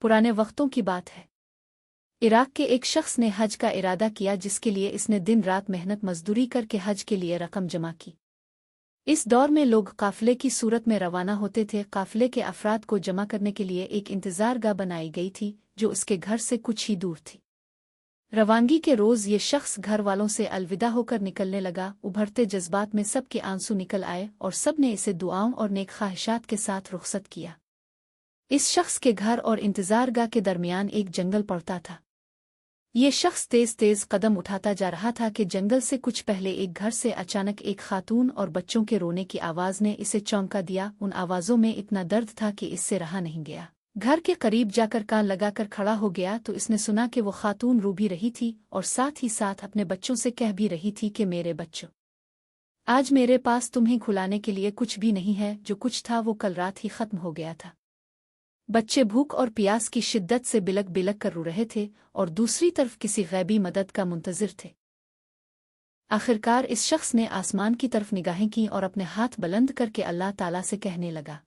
पुराने वक्तों की बात है। इराक के एक शख्स ने हज का इरादा किया, जिसके लिए इसने दिन रात मेहनत मजदूरी करके हज के लिए रकम जमा की। इस दौर में लोग काफिले की सूरत में रवाना होते थे। काफिले के अफराद को जमा करने के लिए एक इंतजारगाह बनाई गई थी, जो उसके घर से कुछ ही दूर थी। रवानगी के रोज़ ये शख्स घर वालों से अलविदा होकर निकलने लगा। उभरते जज्बात में सबके आंसू निकल आए और सब ने इसे दुआओं और नेक ख्वाहिशात के साथ रुखसत किया। इस शख्स के घर और इंतजारगाह के दरमियान एक जंगल पड़ता था। ये शख्स तेज तेज कदम उठाता जा रहा था कि जंगल से कुछ पहले एक घर से अचानक एक खातून और बच्चों के रोने की आवाज़ ने इसे चौंका दिया। उन आवाज़ों में इतना दर्द था कि इससे रहा नहीं गया। घर के करीब जाकर कान लगाकर खड़ा हो गया तो इसने सुना कि वो खातून रो भी रही थी और साथ ही साथ अपने बच्चों से कह भी रही थी कि मेरे बच्चों, आज मेरे पास तुम्हें खिलाने के लिए कुछ भी नहीं है। जो कुछ था वो कल रात ही खत्म हो गया था। बच्चे भूख और प्यास की शिद्दत से बिलक बिलक कर रो रहे थे और दूसरी तरफ किसी गैबी मदद का मुंतजिर थे। आखिरकार इस शख्स ने आसमान की तरफ निगाहें की और अपने हाथ बुलंद करके अल्लाह ताला से कहने लगा,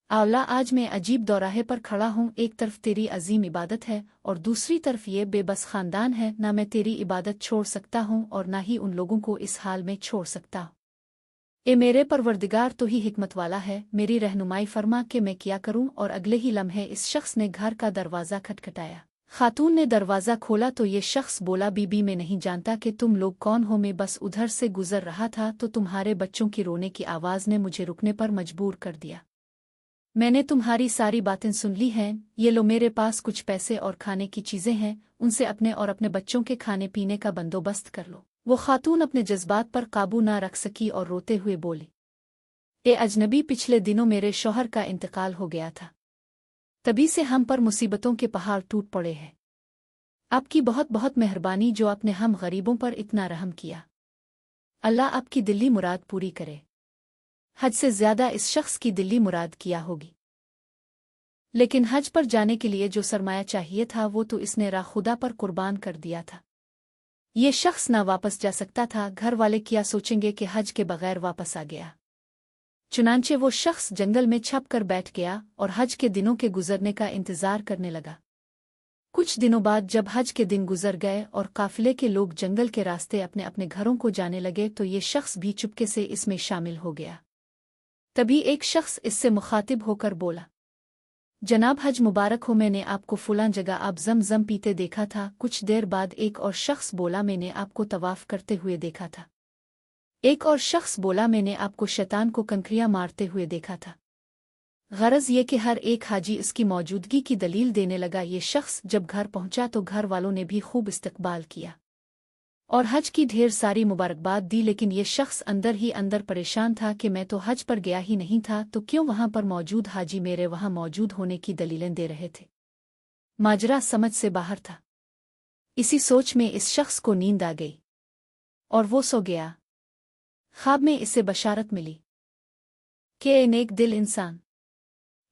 आला, आज मैं अजीब दौराहे पर खड़ा हूँ। एक तरफ तेरी अजीम इबादत है और दूसरी तरफ ये बेबस खानदान है। ना मैं तेरी इबादत छोड़ सकता हूँ और ना ही उन लोगों को इस हाल में छोड़ सकता हूँ। ए मेरे परवरदिगार, तो ही हिकमत वाला है, मेरी रहनुमाई फरमा कि मैं क्या करूं। और अगले ही लम्हे इस शख्स ने घर का दरवाज़ा खटखटाया। खातून ने दरवाज़ा खोला तो ये शख्स बोला, बीबी मैं नहीं जानता कि तुम लोग कौन हो। मैं बस उधर से गुजर रहा था तो तुम्हारे बच्चों की रोने की आवाज़ ने मुझे रुकने पर मजबूर कर दिया। मैंने तुम्हारी सारी बातें सुन ली हैं। ये लो, मेरे पास कुछ पैसे और खाने की चीज़ें हैं, उनसे अपने और अपने बच्चों के खाने पीने का बंदोबस्त कर लो। वो खातून अपने जज्बात पर काबू ना रख सकी और रोते हुए बोली, ए अजनबी, पिछले दिनों मेरे शौहर का इंतकाल हो गया था। तभी से हम पर मुसीबतों के पहाड़ टूट पड़े हैं। आपकी बहुत बहुत मेहरबानी जो आपने हम गरीबों पर इतना रहम किया। अल्लाह आपकी दिली मुराद पूरी करे। हज से ज्यादा इस शख्स की दिली मुराद किया होगी। लेकिन हज पर जाने के लिए जो सरमाया चाहिए था वो तो इसने रा खुदा पर कुर्बान कर दिया था। ये शख्स ना वापस जा सकता था। घर वाले क्या सोचेंगे कि हज के बगैर वापस आ गया। चुनांचे वो शख्स जंगल में छप कर बैठ गया और हज के दिनों के गुजरने का इंतजार करने लगा। कुछ दिनों बाद जब हज के दिन गुजर गए और काफिले के लोग जंगल के रास्ते अपने अपने घरों को जाने लगे तो ये शख्स भी चुपके से इसमें शामिल हो गया। तभी एक शख्स इससे मुखातिब होकर बोला, जनाब हज मुबारक हो, मैंने आपको फुलां जगह आप ज़म पीते देखा था। कुछ देर बाद एक और शख्स बोला, मैंने आपको तवाफ करते हुए देखा था। एक और शख्स बोला, मैंने आपको शैतान को कंकरियां मारते हुए देखा था। गरज ये कि हर एक हाजी इसकी मौजूदगी की दलील देने लगा। ये शख्स जब घर पहुंचा तो घर वालों ने भी खूब इस्तकबाल किया और हज की ढेर सारी मुबारकबाद दी। लेकिन ये शख्स अंदर ही अंदर परेशान था कि मैं तो हज पर गया ही नहीं था, तो क्यों वहां पर मौजूद हाजी मेरे वहां मौजूद होने की दलीलें दे रहे थे। माजरा समझ से बाहर था। इसी सोच में इस शख्स को नींद आ गई और वो सो गया। ख्वाब में इसे बशारत मिली कि ए नेक दिल इंसान,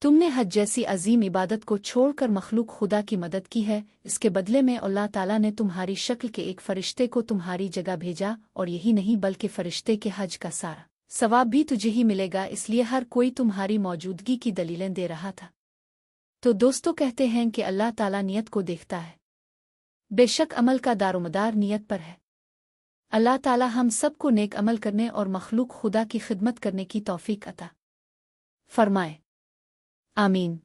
तुमने हज जैसी अजीम इबादत को छोड़कर मखलूक खुदा की मदद की है। इसके बदले में अल्लाह ताला ने तुम्हारी शक्ल के एक फरिश्ते को तुम्हारी जगह भेजा और यही नहीं बल्कि फरिश्ते के हज का सारा सवाब भी तुझे ही मिलेगा। इसलिए हर कोई तुम्हारी मौजूदगी की दलीलें दे रहा था। तो दोस्तों कहते हैं कि अल्लाह ताला नियत को देखता है। बेशक अमल का दारोमदार नियत पर है। अल्लाह ताला हम सबको नेक अमल करने और मखलूक खुदा की खिदमत करने की तौफीक अता फरमाए। आमीन।